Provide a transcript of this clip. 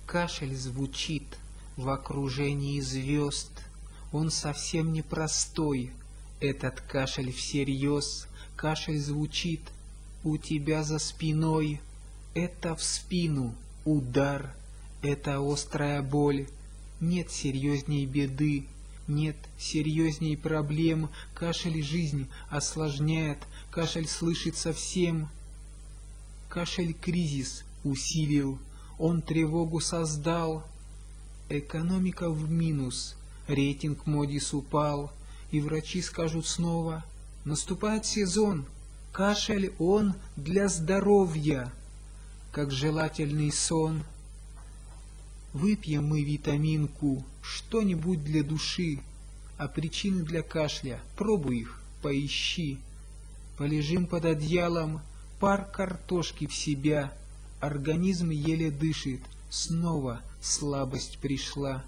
Кашель звучит в окружении звезд. Он совсем непростой, этот кашель всерьез. Кашель звучит у тебя за спиной. Это в спину удар, это острая боль. Нет серьезней беды, нет серьезней проблем. Кашель жизнь осложняет, кашель слышится всем. Кашель кризис усилил, он тревогу создал. Экономика в минус, рейтинг Модис упал, и врачи скажут снова: наступает сезон, кашель он для здоровья, как желательный сон. Выпьем мы витаминку, что-нибудь для души, а причины для кашля пробуй их, поищи. Полежим под одеялом, пар картошки в себя, организм еле дышит, снова слабость пришла.